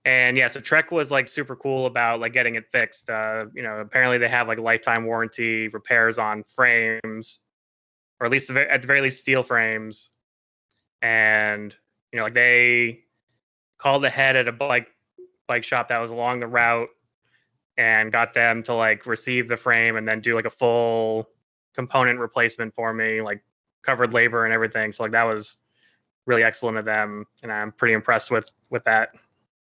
And yeah, so Trek was like super cool about like getting it fixed. Apparently they have like lifetime warranty repairs on frames, or at least at the very least steel frames. And like they called ahead at a bike shop that was along the route and got them to like receive the frame and then do like a full component replacement for me, like covered labor and everything. So like that was really excellent of them, and I'm pretty impressed with that.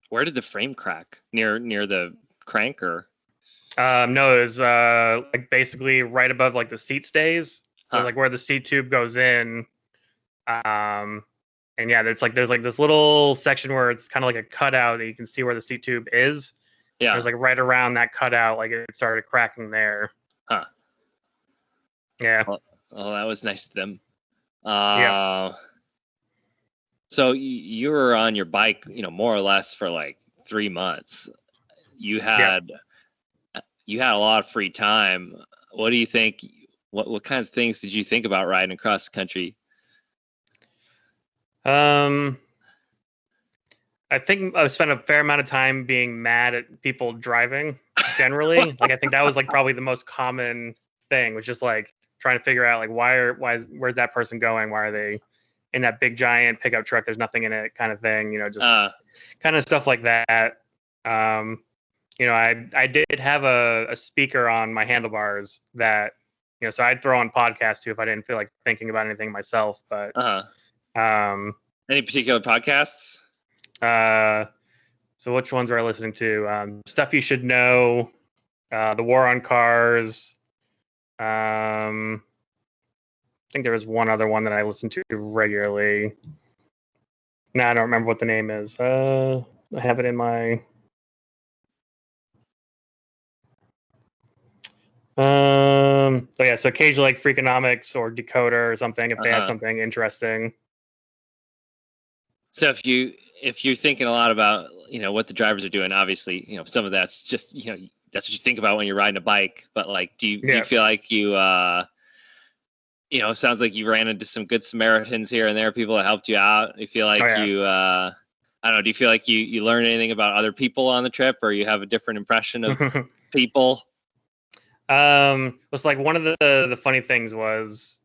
Where did the frame crack? Near the crank, or? No, it was like basically right above like the seat stays. So like where the seat tube goes in. And yeah, there's like this little section where it's kind of like a cutout that you can see where the seat tube is. Yeah. There's like right around that cutout, like it started cracking there. Huh. Yeah. Well, that was nice of them. Yeah. So you were on your bike, more or less for like 3 months. You had a lot of free time. What do you think? What kinds of things did you think about riding across the country? I think I spent a fair amount of time being mad at people driving generally. Like I think that was like probably the most common thing, was just like trying to figure out like where's that person going? Why are they in that big giant pickup truck? There's nothing in it, kind of thing. Just kind of stuff like that. I did have a speaker on my handlebars that so I'd throw on podcasts too if I didn't feel like thinking about anything myself. But any particular podcasts? So which ones are I listening to? Stuff You Should Know, The War on Cars. I think there was one other one that I listened to regularly. No, I don't remember what the name is. I have it in my. So occasionally like Freakonomics or Decoder or something if they had something interesting. So if you're thinking a lot about what the drivers are doing, obviously some of that's just that's what you think about when you're riding a bike. But like, do you feel like you it sounds like you ran into some good Samaritans here and there, people that helped you out? Do you feel like you I don't know, do you feel like you learned anything about other people on the trip, or you have a different impression of people? Was like one of the funny things was,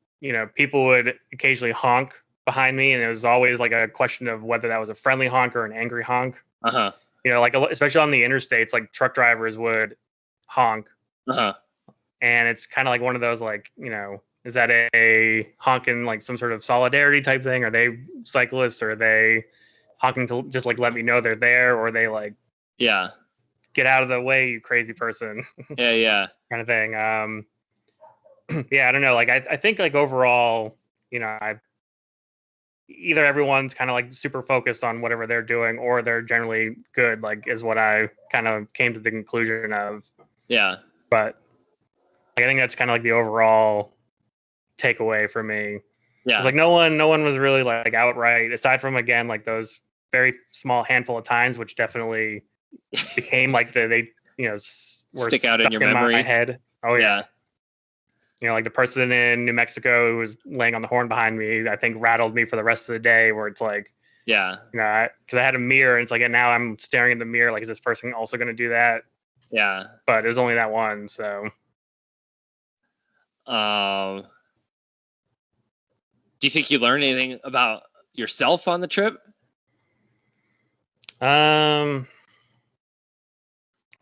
people would occasionally honk behind me, and it was always like a question of whether that was a friendly honk or an angry honk. Like especially on the interstates, like truck drivers would honk. And it's kind of like one of those like, is that a honking like some sort of solidarity type thing? Are they cyclists, or are they honking to just like let me know they're there, or are they like get out of the way, you crazy person? kind of thing. I don't know, like I think like overall, either everyone's kind of like super focused on whatever they're doing, or they're generally good, like is what I kind of came to the conclusion of. But I think that's kind of like the overall takeaway for me. It's like no one was really like outright, aside from again like those very small handful of times, which definitely became like they were stick out in your memory. My head. Oh yeah. Like the person in New Mexico who was laying on the horn behind me, I think rattled me for the rest of the day, where it's like, because I had a mirror, and it's like, and now I'm staring in the mirror, like, is this person also going to do that? But it was only that one, so. Do you think you learned anything about yourself on the trip? I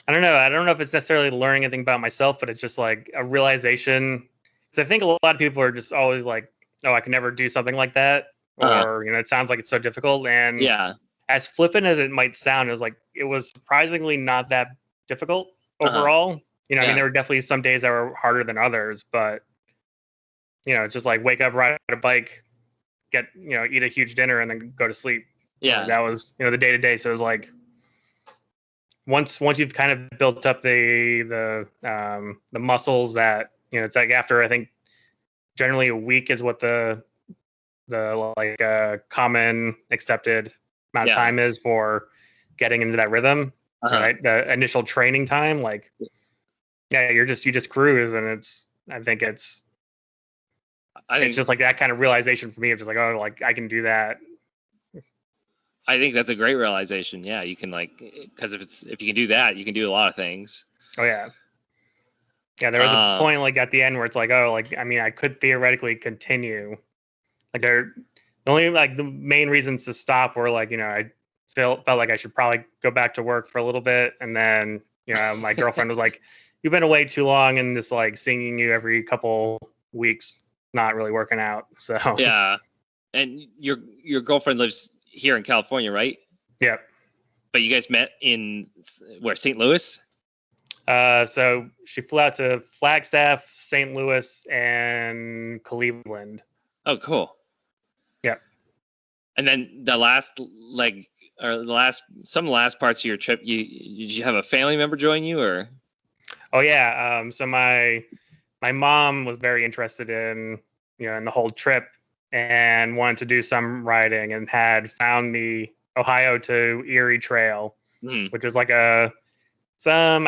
don't know. I don't know if it's necessarily learning anything about myself, but it's just like a realization. Because I think a lot of people are just always like, oh, I can never do something like that. Or, it sounds like it's so difficult. And as flippant as it might sound, it was surprisingly not that difficult overall. I mean, there were definitely some days that were harder than others, but, it's just like wake up, ride a bike, get, eat a huge dinner, and then go to sleep. That was, the day to day. So it was like, once you've kind of built up the muscles that, it's like after, I think generally a week is what the common accepted amount of time is for getting into that rhythm, right? The initial training time, like, you just cruise, and I think it's just like that kind of realization for me of just like, oh, like I can do that. I think that's a great realization. Yeah, you can because if you can do that, you can do a lot of things. Oh yeah. Yeah, there was a point like at the end where it's like, oh, like I mean, I could theoretically continue. Like the only like the main reasons to stop were like, I felt like I should probably go back to work for a little bit, and then my girlfriend was like, "You've been away too long, and this like seeing you every couple weeks not really working out." So yeah, and your girlfriend lives here in California, right? Yep. But you guys met in where, St. Louis? So she flew out to Flagstaff, St. Louis, and Cleveland. Oh, cool. Yep. And then some of the last parts of your trip, did you have a family member join you, or? Oh yeah. So my mom was very interested in in the whole trip and wanted to do some riding and had found the Ohio to Erie Trail, which is like I'd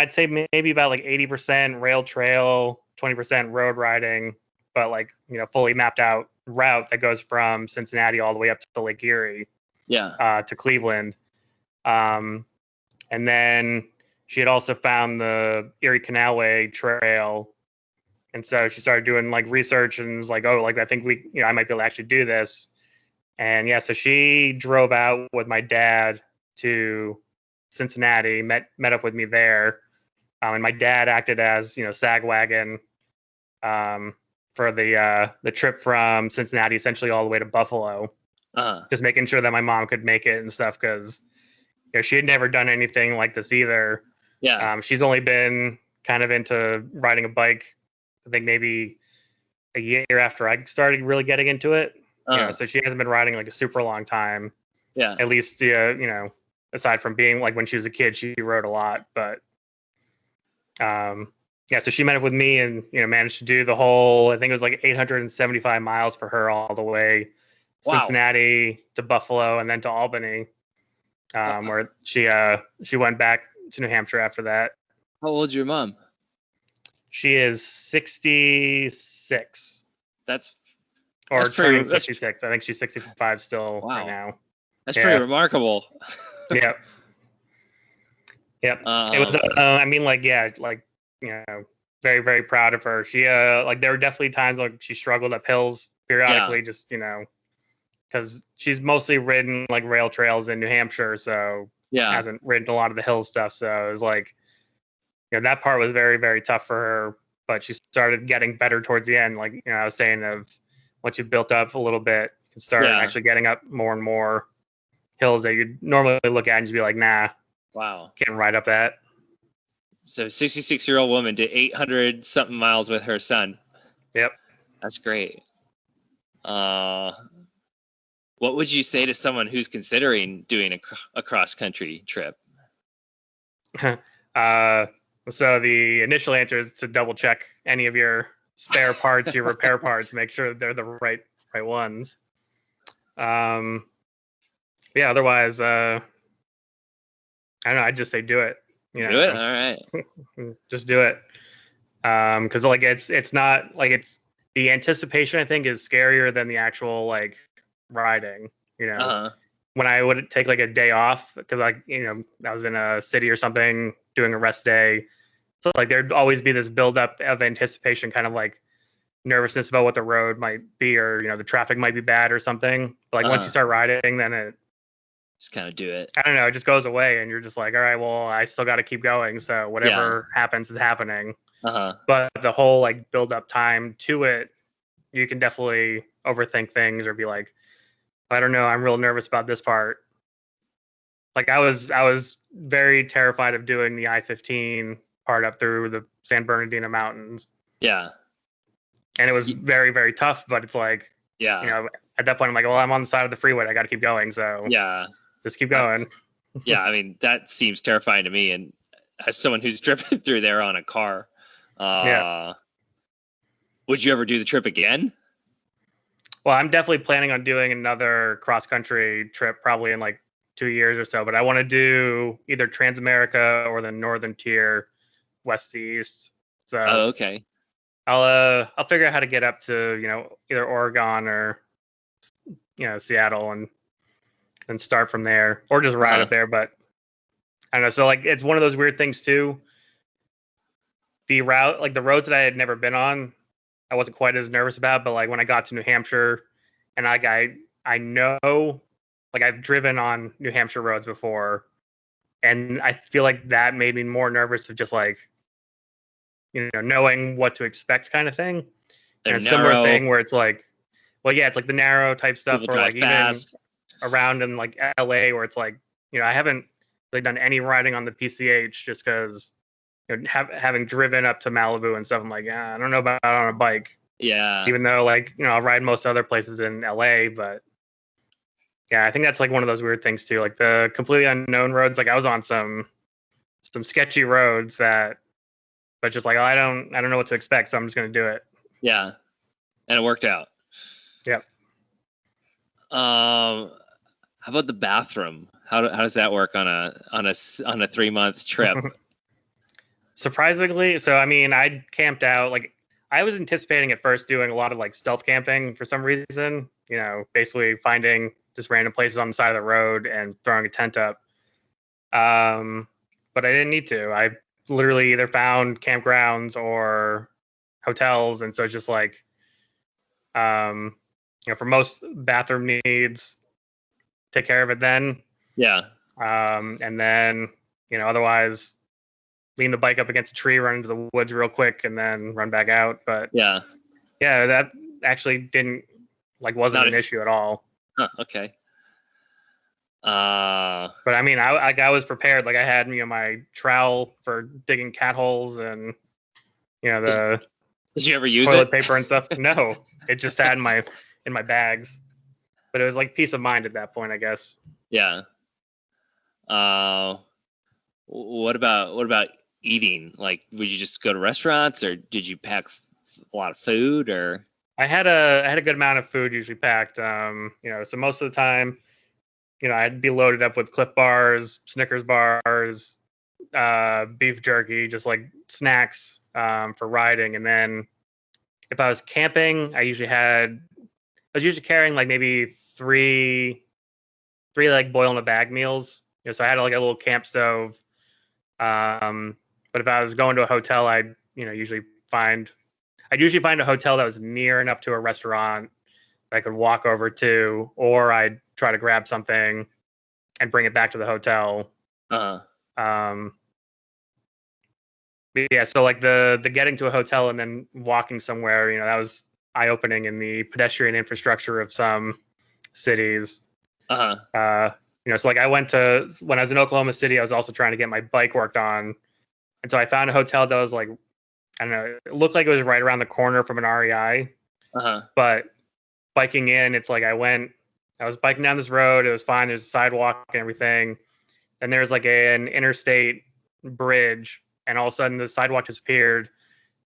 say maybe about like 80% rail trail, 20% road riding, but like, fully mapped out route that goes from Cincinnati all the way up to Lake Erie, to Cleveland. And then she had also found the Erie Canalway Trail. And so she started doing like research and was like, oh, like I think I might be able to actually do this. And yeah, so she drove out with my dad to Cincinnati, met up with me there, and my dad acted as sag wagon for the trip from Cincinnati, essentially all the way to Buffalo, just making sure that my mom could make it and stuff, because she had never done anything like this either. Yeah, she's only been kind of into riding a bike, I think maybe a year after I started really getting into it. So she hasn't been riding like a super long time. Yeah, at least aside from being like when she was a kid, she rode a lot. But so she met up with me and managed to do the whole, I think it was like 875 miles for her all the way, Cincinnati to Buffalo and then to Albany, where she went back to New Hampshire after that. How old's your mom? She is 66. That's turning 66. I think she's 65 still right now. That's pretty remarkable. Yep. It was. I mean, very, very proud of her. She there were definitely times like she struggled up hills periodically, just because she's mostly ridden like rail trails in New Hampshire, so hasn't ridden a lot of the hill stuff. So it was like, that part was very, very tough for her. But she started getting better towards the end. Like I was saying, of once you built up a little bit, you start actually getting up more and more hills that you'd normally look at and just be like, nah, can't ride up that. So 66-year-old woman did 800 something miles with her son. Yep. That's great. What would you say to someone who's considering doing a cross-country trip? So the initial answer is to double check any of your spare parts, your repair parts, make sure they're the right ones. Otherwise, I don't know, I'd just say do it. Do it? All right. Just do it. Because like it's not like it's the anticipation, I think, is scarier than the actual like riding. When I would take like a day off because I was in a city or something doing a rest day, so like there'd always be this buildup of anticipation, kind of like nervousness about what the road might be, or the traffic might be bad or something. But like once you start riding, then it just kind of do it. I don't know, it just goes away, and you're just like, all right, well, I still got to keep going. So whatever happens is happening. But the whole like build up time to it, you can definitely overthink things or be like, I don't know, I'm real nervous about this part. Like I was very terrified of doing the I-15 part up through the San Bernardino Mountains. Yeah. And it was very, very tough, but it's like, at that point I'm like, well, I'm on the side of the freeway, I got to keep going. So just keep going. I mean, that seems terrifying to me. And as someone who's driven through there on a car, would you ever do the trip again? Well, I'm definitely planning on doing another cross-country trip probably in like 2 years or so, but I want to do either Transamerica or the Northern Tier, west to east. So okay. I'll figure out how to get up to, either Oregon or, Seattle, and and start from there, or just ride up there. But I don't know. So like, it's one of those weird things too. The route, like the roads that I had never been on, I wasn't quite as nervous about. But like when I got to New Hampshire, and I know, like I've driven on New Hampshire roads before, and I feel like that made me more nervous of just like, knowing what to expect kind of thing. And a similar thing where it's like, well, yeah, it's like the narrow type stuff, or like fast. Even around in like LA where it's like, I haven't really done any riding on the PCH just because having driven up to Malibu and stuff, I'm like, I don't know about on a bike. Yeah. Even though like, I'll ride most other places in LA, but yeah, I think that's like one of those weird things too. Like the completely unknown roads. Like I was on some sketchy roads but just like, I don't know what to expect, so I'm just going to do it. Yeah. And it worked out. Yep. How about the bathroom? How does that work on a 3-month trip? Surprisingly, so I mean, I camped out. Like I was anticipating at first doing a lot of like stealth camping for some reason. Basically finding just random places on the side of the road and throwing a tent up. But I didn't need to. I literally either found campgrounds or hotels, and so it's just like, for most bathroom needs, take care of it then. Yeah. And then, otherwise lean the bike up against a tree, run into the woods real quick, and then run back out. But yeah, that actually wasn't an issue at all. Huh, okay. But I mean, I was prepared. Like I had, my trowel for digging cat holes, and the did you ever use toilet paper and stuff? No, it just sat in my bags. But it was like peace of mind at that point, I guess. Yeah. What about eating? Like, would you just go to restaurants, or did you pack a lot of food? Or I had a good amount of food usually packed. So most of the time, I'd be loaded up with Cliff Bars, Snickers bars, beef jerky, just like snacks for riding. And then if I was camping, I was usually carrying like maybe three like boil in a bag meals. So I had like a little camp stove. But if I was going to a hotel, I'd usually find a hotel that was near enough to a restaurant that I could walk over to, or I'd try to grab something and bring it back to the hotel. Yeah, so like the getting to a hotel and then walking somewhere, that was eye-opening in the pedestrian infrastructure of some cities. So like when I was in Oklahoma City, I was also trying to get my bike worked on. And so I found a hotel that was like, I don't know, it looked like it was right around the corner from an REI. But biking in, it's like I was biking down this road. It was fine. There's a sidewalk and everything. And there's like an interstate bridge. And all of a sudden the sidewalk disappeared.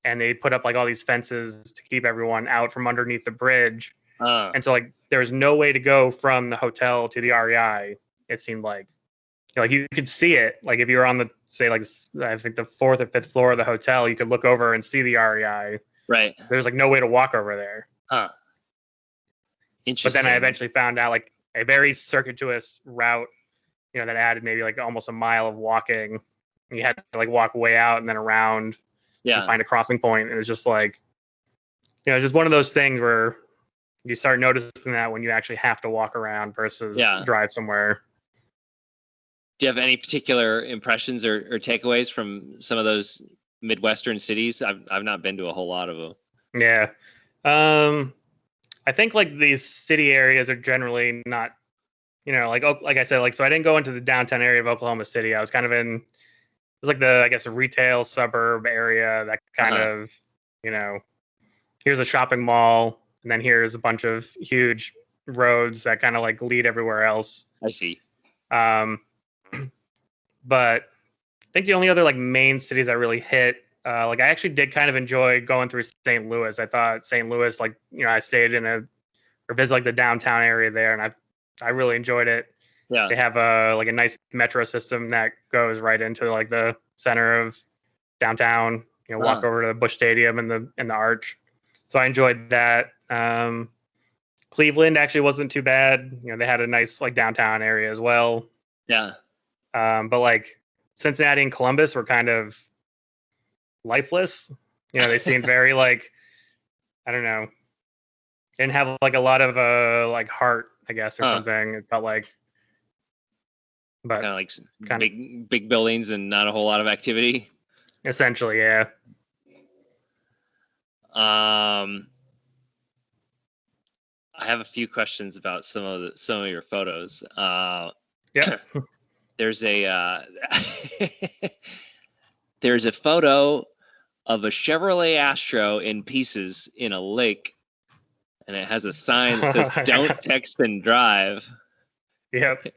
And they put up like all these fences to keep everyone out from underneath the bridge. And so like there was no way to go from the hotel to the REI. It seemed like, like you could see it. Like if you were on the, say like, I think the 4th or 5th floor of the hotel, you could look over and see the REI. Right. There's like no way to walk over there. Interesting. But then I eventually found out like a very circuitous route, that added maybe like almost a mile of walking. And you had to like walk way out and then around and find a crossing point. And it was just like, it's just one of those things where you start noticing that when you actually have to walk around versus drive somewhere. Do you have any particular impressions or takeaways from some of those Midwestern cities? I've not been to a whole lot of them. Yeah. I think like these city areas are generally not, like I said, like, so I didn't go into the downtown area of Oklahoma City. I was kind of it was like I guess a retail suburb area that kind of, here's a shopping mall, and then here's a bunch of huge roads that kind of like lead everywhere else. I see. But I think the only other like main cities I really hit, like I actually did kind of enjoy going through St. Louis. I thought St. Louis, like, I stayed or visited like the downtown area there, and I really enjoyed it. Yeah. They have a nice metro system that goes right into like the center of downtown. Walk over to the Busch Stadium and the Arch. So I enjoyed that. Cleveland actually wasn't too bad. You know, they had a nice like downtown area as well. Yeah. But like Cincinnati and Columbus were kind of lifeless. You know, they seemed very like, I don't know, didn't have like a lot of like heart, I guess, or something. It felt like, but kind of big buildings and not a whole lot of activity. Essentially, yeah. I have a few questions about some of your photos. Yeah. There's a there's a photo of a Chevrolet Astro in pieces in a lake, and it has a sign that says "Don't text and drive." Yep.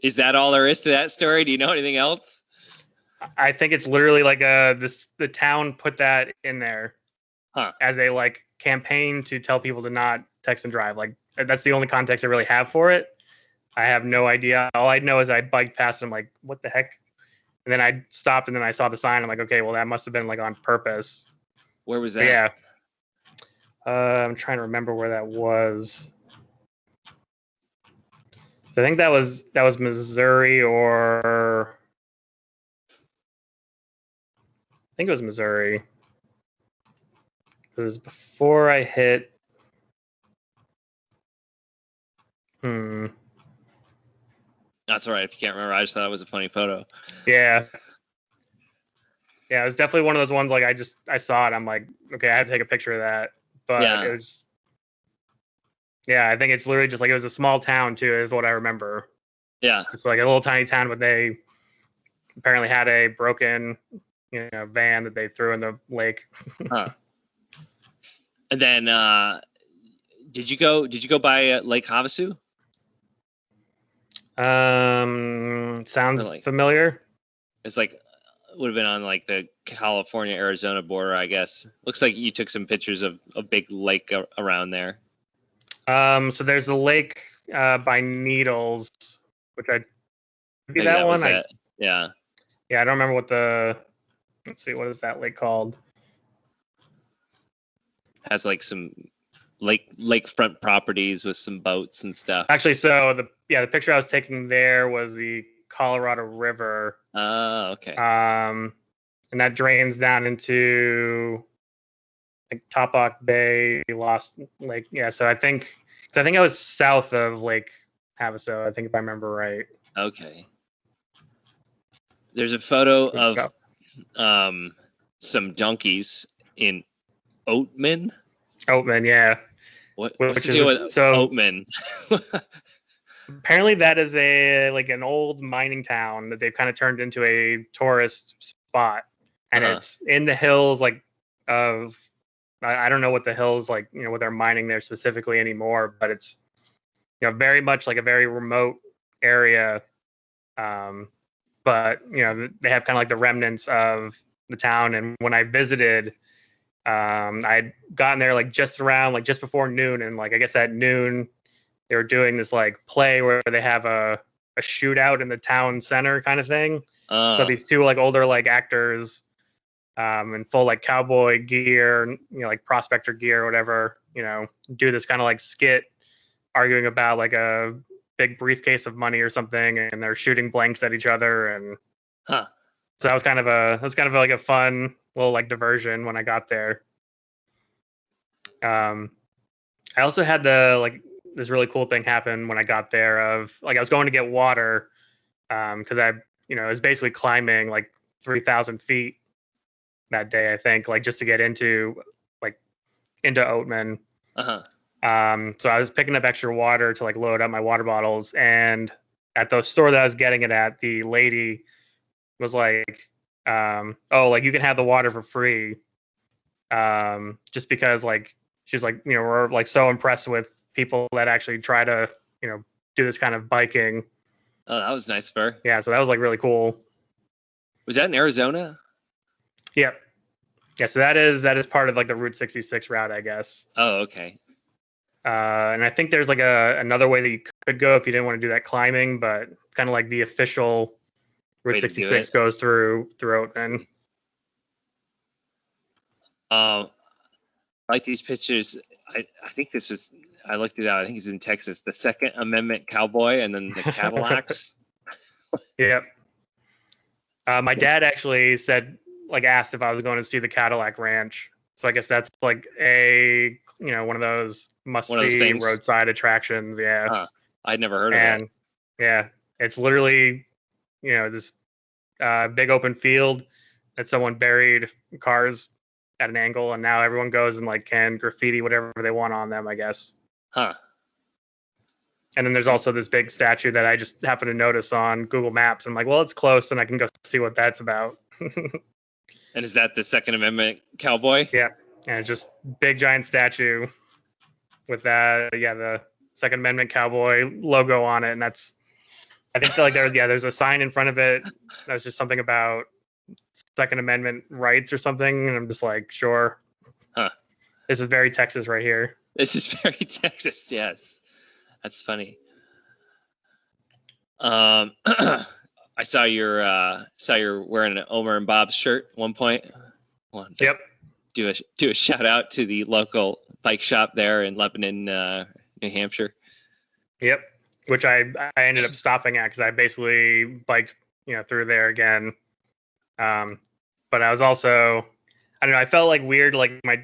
Is that all there is to that story? Do you know anything else? I think it's literally like the town put that in there as a like campaign to tell people to not text and drive. Like that's the only context I really have for it. I have no idea. All I know is I biked past and I'm like, what the heck? And then I stopped and then I saw the sign. I'm like, okay, well that must have been like on purpose. Where was that? But yeah. I'm trying to remember where that was. So I think that was Missouri, or I think it was Missouri. It was before I hit. That's all right. If you can't remember, I just thought it was a funny photo. Yeah. Yeah, it was definitely one of those ones like I saw it. I'm like, okay, I have to take a picture of that. But it was. Yeah, I think it's literally just like it was a small town too, is what I remember. Yeah. It's like a little tiny town, but they apparently had a broken, van that they threw in the lake. And then did you go by Lake Havasu? Sounds familiar. It's like would have been on like the California Arizona border, I guess. Looks like you took some pictures of a big lake around there. So there's a lake by Needles, which Maybe that one. Yeah. Yeah, I don't remember what let's see, what is that lake called? Has like some lakefront properties with some boats and stuff. Actually, so the picture I was taking there was the Colorado River. Oh, okay. And that drains down into like Topak Bay, Lost Lake. Yeah, so I think I was south of Lake Havasu, I think, if I remember right. Okay. There's a photo of some donkeys in Oatman. Oatman, yeah. What's the deal with Oatman? Apparently that is an old mining town that they've kind of turned into a tourist spot. And it's in the hills of I don't know what the hills what they're mining there specifically anymore, but it's very much like a very remote area. But they have kind of like the remnants of the town. And when I visited, I'd gotten there just before noon, and I guess at noon they were doing this play where they have a shootout in the town center kind of thing. So these two older actors in full cowboy gear, prospector gear or whatever, do this kind of skit arguing about a big briefcase of money or something, and they're shooting blanks at each other. And so that was kind of a fun little diversion when I got there. I also had this really cool thing happen when I got there of I was going to get water because I was basically climbing 3,000 feet that day, I think, just to get into Oatman. So I was picking up extra water to load up my water bottles, and at the store that I was getting it at, the lady was like, oh, you can have the water for free, just because she's we're so impressed with people that actually try to do this kind of biking. Oh, that was nice of her. Yeah, so that was really cool. Was that in Arizona? Yep. Yeah, so that is part of the Route 66 route, I guess. Oh, okay. And I think there's another way that you could go if you didn't want to do that climbing, but kind of the official Route 66 goes through Oatman. I like these pictures. I think this was I looked it out. I think it's in Texas. The Second Amendment Cowboy, and then the Cadillacs. Yep. My dad actually said, like, asked if I was going to see the Cadillac Ranch. So I guess that's like one of those must-see roadside attractions. Yeah. I'd never heard of it. Yeah, it's literally, this big open field that someone buried cars at an angle, and now everyone goes and like can graffiti whatever they want on them, I guess. Huh. And then there's also this big statue that I just happened to notice on Google Maps. I'm like, well, it's close, and I can go see what that's about. And is that the Second Amendment Cowboy? Yeah, and it's just big giant statue with the Second Amendment Cowboy logo on it, and that's, I think like there's a sign in front of it that was just something about Second Amendment rights or something, and I'm just like, sure. Huh. This is very Texas right here. This is very Texas, yes. That's funny. I saw you're wearing an Omer and Bob's shirt at one point. Yep. Do a shout out to the local bike shop there in Lebanon, New Hampshire. Yep. Which I ended up stopping at because I basically biked through there again. But I was also, I don't know, I felt like weird, like my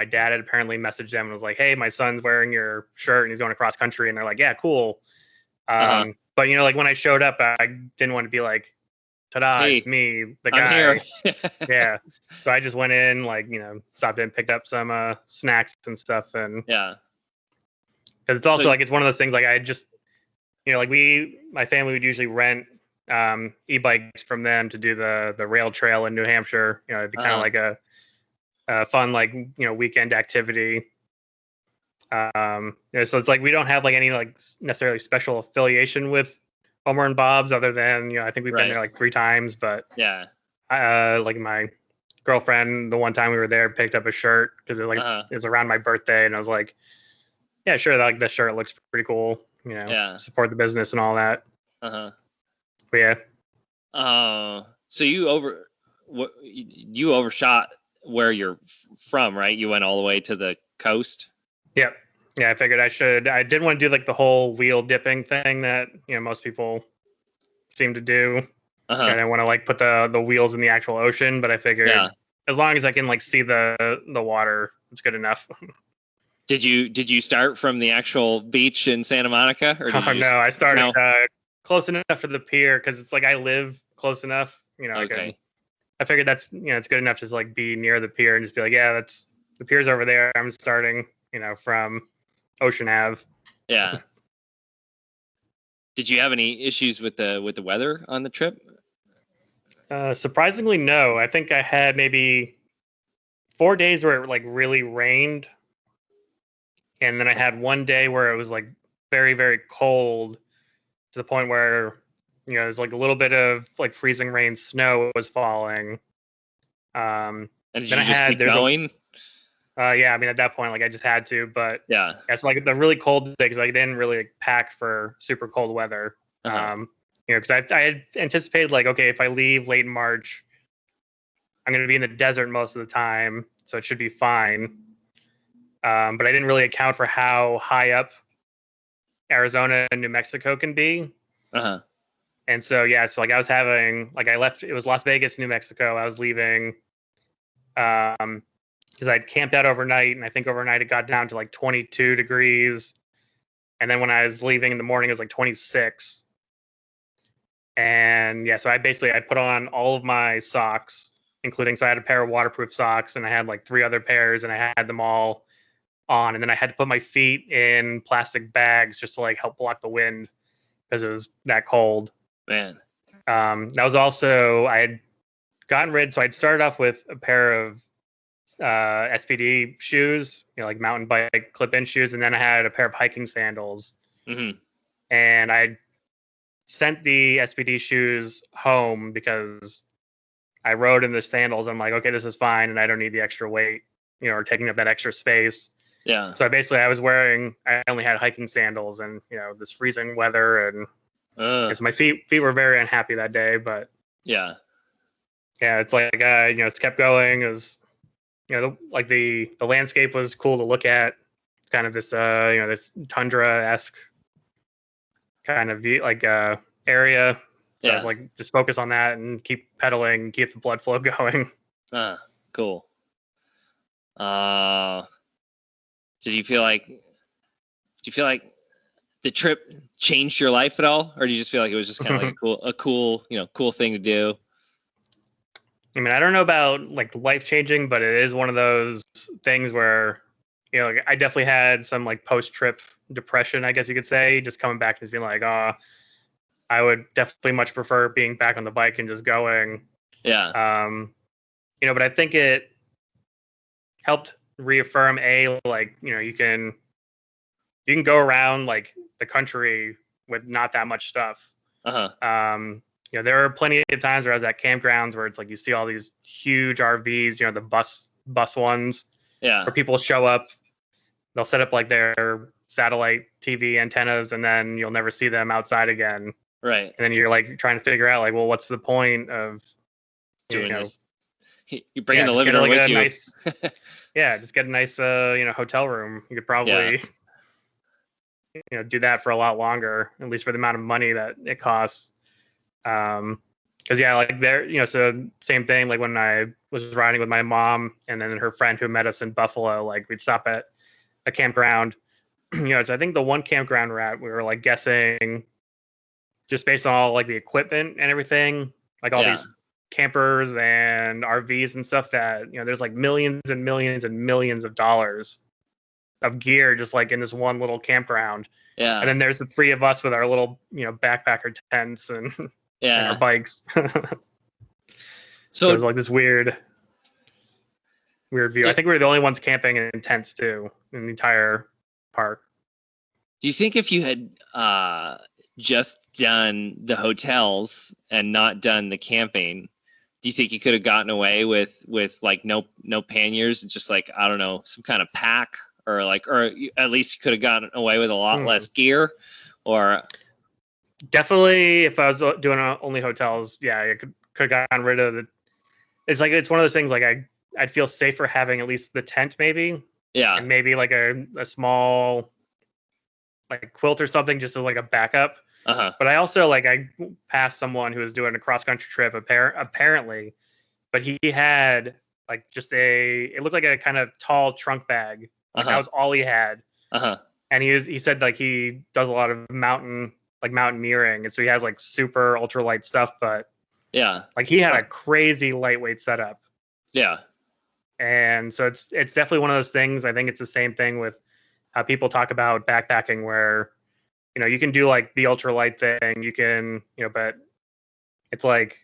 dad had apparently messaged them and was like, hey, my son's wearing your shirt and he's going across country, and they're like, yeah, cool. But like when I showed up, I didn't want to be like, ta-da, hey, it's me, the guy. I'm here. Yeah. So I just went in, like, stopped in, picked up some snacks and stuff, and yeah. Because it's also like it's one of those things, like I just like my family would usually rent e-bikes from them to do the rail trail in New Hampshire. It'd be kind of like a fun, like, weekend activity. So it's like we don't have like any like necessarily special affiliation with Homer and Bob's, other than I think we've been there like 3 times. But yeah, like my girlfriend, the one time we were there, picked up a shirt because it was around my birthday, and I was like, yeah, sure, like this shirt looks pretty cool. Support the business and all that. But yeah. So you overshot where you're from, right? You went all the way to the coast. Yep. Yeah, I figured I didn't want to do like the whole wheel dipping thing that most people seem to do. I didn't want to like put the wheels in the actual ocean, but I figured as long as I can like see the water, it's good enough. Did you start from the actual beach in Santa Monica, or did you no, I started close enough for the pier because it's like I live close enough. Okay. I figured that's it's good enough to just like be near the pier and just be like, yeah, that's the pier's over there. I'm starting from Ocean Ave. Yeah. Did you have any issues with the weather on the trip? Surprisingly, no. I think I had maybe 4 days where it like really rained, and then I had one day where it was like very, very cold to the point where there's like a little bit of like freezing rain, snow was falling. And did you just keep going? Yeah, I mean at that point, like I just had to, but yeah, it's like the really cold day because I didn't really like, pack for super cold weather. Because I had anticipated like, okay, if I leave late in March, I'm going to be in the desert most of the time, so it should be fine. But I didn't really account for how high up Arizona and New Mexico can be. And so so like I was having like I left, it was Las Vegas, New Mexico. I was leaving because I'd camped out overnight, and I think overnight it got down to like 22 degrees. And then when I was leaving in the morning, it was like 26. And so I put on all of my socks, including, so I had a pair of waterproof socks, and I had like 3 other pairs, and I had them all on. And then I had to put my feet in plastic bags just to like help block the wind because it was that cold. Man. That was also, I had gotten rid, so I'd started off with a pair of SPD shoes, like mountain bike clip-in shoes, and then I had a pair of hiking sandals. And I sent the SPD shoes home because I rode in the sandals. I'm like, okay, this is fine, and I don't need the extra weight, or taking up that extra space. Yeah. So I only had hiking sandals, and this freezing weather, and so my feet were very unhappy that day. But yeah, it's like it's kept going. It was the landscape was cool to look at. kind of this this tundra-esque kind of area. So I was like, just focus on that and keep pedaling, keep the blood flow going. Cool. So do you feel like the trip changed your life at all, or do you just feel like it was just kind of like a cool thing to do? I mean, I don't know about like life changing, but it is one of those things where, like, I definitely had some like post trip depression, I guess you could say, just coming back and just being like, I would definitely much prefer being back on the bike and just going. Yeah. But I think it helped reaffirm like, you can go around like the country with not that much stuff. There are plenty of times where I was at campgrounds where it's like you see all these huge RVs, the bus ones. Yeah. Where people show up, they'll set up like their satellite TV antennas, and then you'll never see them outside again. Right. And then you're like trying to figure out like, well, what's the point of doing this? You bring in the living room with you. Just get a nice hotel room. You could probably do that for a lot longer, at least for the amount of money that it costs. Because like there, so same thing. Like when I was riding with my mom and then her friend who met us in Buffalo, like we'd stop at a campground. So I think the one campground we're at, we were like guessing, just based on all like the equipment and everything, like all these campers and RVs and stuff, that there's like millions and millions and millions of dollars of gear just like in this one little campground. And then there's the three of us with our little backpacker tents and and our bikes. So it was like this weird view. I think we were the only ones camping in tents too in the entire park. Do you think if you had just done the hotels and not done the camping, do you think you could have gotten away with like no panniers and just like, I don't know, some kind of pack, or at least you could have gotten away with a lot less gear? Or definitely, if I was doing only hotels, I could have gotten rid of it. It's one of those things, like I'd feel safer having at least the tent, maybe. Yeah. And maybe like a small like quilt or something, just as like a backup. But I also I passed someone who was doing a cross country trip apparently, but he had like it looked like a kind of tall trunk bag. Like that was all he had. And he said like he does a lot of mountaineering, and so he has like super ultralight stuff, but like he had a crazy lightweight setup. And so it's definitely one of those things. I think it's the same thing with how people talk about backpacking, where you can do like the ultralight thing, you can but it's like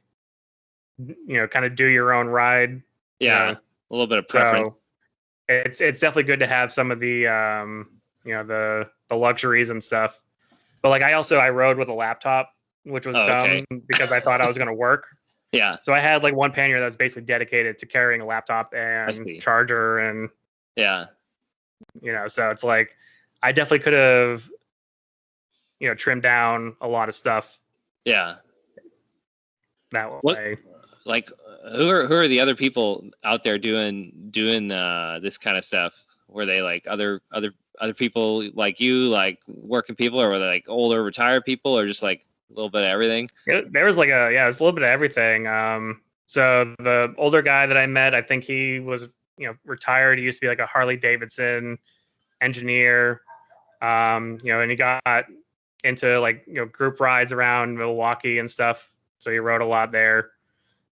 kind of do your own ride. A little bit of preference. So it's definitely good to have some of the the luxuries and stuff. But like I rode with a laptop, which was dumb because I thought I was going to work. So I had like one pannier that was basically dedicated to carrying a laptop and charger and so it's like I definitely could have trimmed down a lot of stuff. That way. Like who are the other people out there doing this kind of stuff? Were they like other people like you, like working people, or were they like older retired people, or just like a little bit of everything? There was like it's a little bit of everything. So the older guy that I met, I think he was retired. He used to be like a Harley Davidson engineer. And he got into like group rides around Milwaukee and stuff, so he rode a lot there.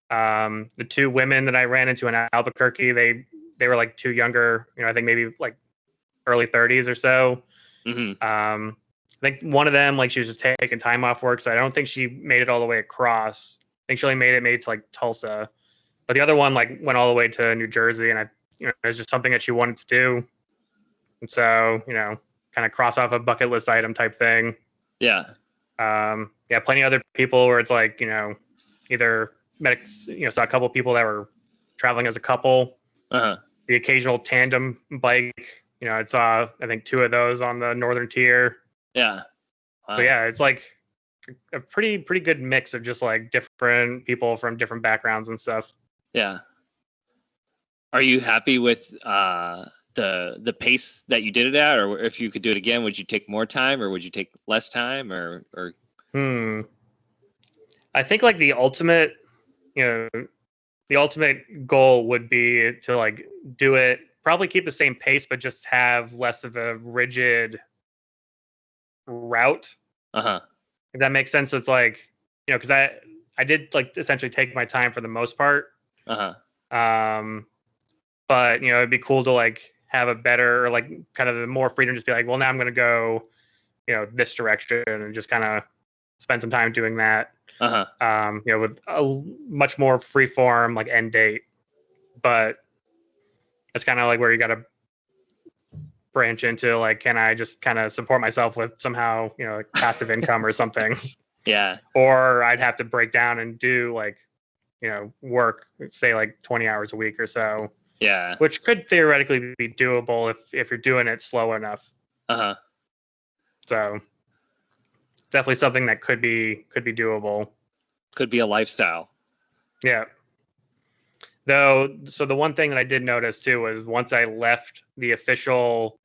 The two women that I ran into in Albuquerque, they were like two younger, I think maybe like early 30s or so. I think one of them, like, she was just taking time off work, so I don't think she made it all the way across. I think she only made it to like Tulsa, but the other one like went all the way to New Jersey, and it was just something that she wanted to do, and so kind of cross off a bucket list item type thing. Plenty of other people where it's like either medics, saw a couple of people that were traveling as a couple. The occasional tandem bike, I saw I think two of those on the northern tier. Wow. So it's like a pretty good mix of just like different people from different backgrounds and stuff. Are you happy with the pace that you did it at, or if you could do it again, would you take more time or would you take less time or? I think like the ultimate goal would be to like do it, probably keep the same pace, but just have less of a rigid route. If that makes sense. So it's like, because I did like essentially take my time for the most part. But it'd be cool to like have a better, or like kind of more freedom, just be like, well, now I'm going to go, this direction, and just kind of spend some time doing that. With a much more free form like end date. But it's kind of like where you got to branch into like, can I just kind of support myself with somehow, like passive income or something? Yeah. Or I'd have to break down and do like, work, say like 20 hours a week or so. Yeah. Which could theoretically be doable if you're doing it slow enough. So definitely something that could be doable. Could be a lifestyle. Yeah. Though, so the one thing that I did notice too was once I left the official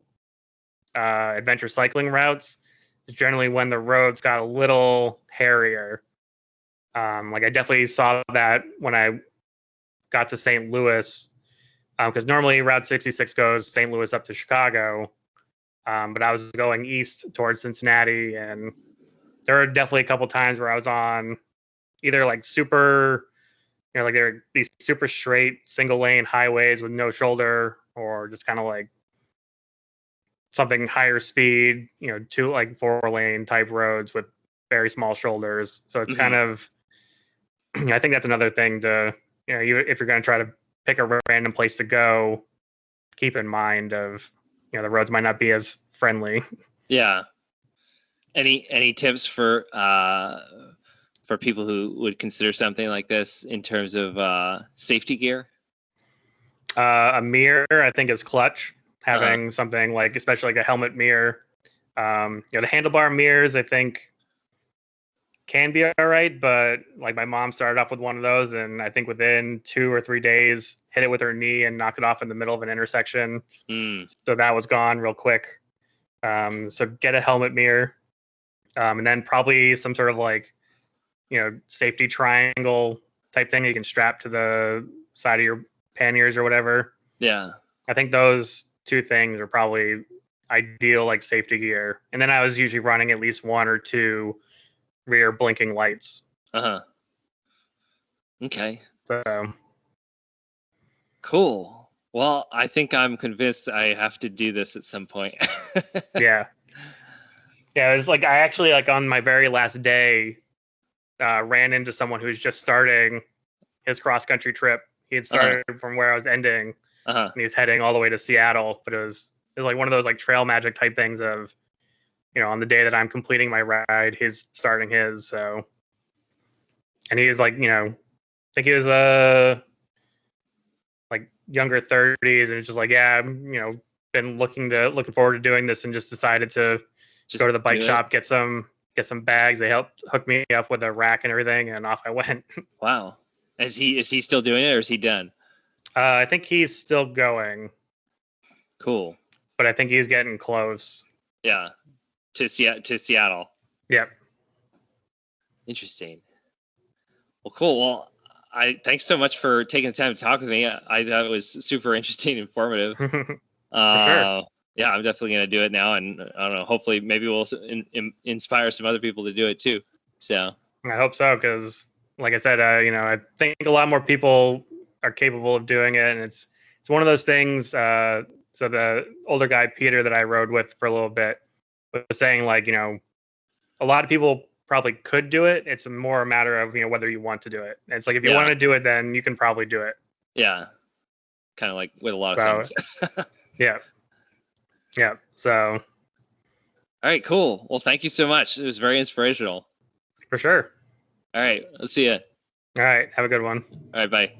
adventure cycling routes, is generally when the roads got a little hairier. Like I definitely saw that when I got to St. Louis, because normally Route 66 goes St. Louis up to Chicago, but I was going east towards Cincinnati, and there were definitely a couple times where I was on either like super, like there are these super straight single lane highways with no shoulder, or just kind of like something higher speed, 2 like 4-lane type roads with very small shoulders. So it's kind of, I think that's another thing to, if you're going to try to pick a random place to go, keep in mind of, the roads might not be as friendly. Yeah. Any tips for people who would consider something like this in terms of safety gear? A mirror, I think, is clutch. Having something like, especially like a helmet mirror. The handlebar mirrors, I think, can be all right, but like my mom started off with one of those, and I think within 2 or 3 days hit it with her knee and knocked it off in the middle of an intersection. So that was gone real quick. So get a helmet mirror, and then probably some sort of like, safety triangle type thing you can strap to the side of your panniers or whatever. Yeah. I think those 2 things are probably ideal, like safety gear. And then I was usually running at least 1 or 2 rear blinking lights. Okay. So cool. Well, I think I'm convinced I have to do this at some point. Yeah. It was like, I actually, like on my very last day, ran into someone who's just starting his cross country trip. He had started from where I was ending, and he was heading all the way to Seattle. But it was like one of those like trail magic type things of, on the day that I'm completing my ride, he's starting his. So, and he was like, I think he was like younger 30s, and it's just like, yeah, I'm, been looking forward to doing this, and just decided to just go to the bike shop, get some bags. They helped hook me up with a rack and everything, and off I went. Wow. Is he still doing it, or is he done? I think he's still going. Cool. But I think he's getting close. Yeah. To Seattle. Yep. Interesting. Well, cool. Well, thanks so much for taking the time to talk with me. I thought it was super interesting, informative. For sure. Yeah, I'm definitely going to do it now, and I don't know. Hopefully, maybe we'll inspire some other people to do it too. So I hope so, because, like I said, I think a lot more people are capable of doing it, and it's one of those things. So the older guy Peter that I rode with for a little bit was saying, like, a lot of people probably could do it. It's more a matter of whether you want to do it. And it's like, if you want to do it, then you can probably do it. Yeah, kind of like with a lot of things. Yeah. So, all right, cool. Well, thank you so much. It was very inspirational. For sure. All right, let's see you. All right, have a good one. All right, bye.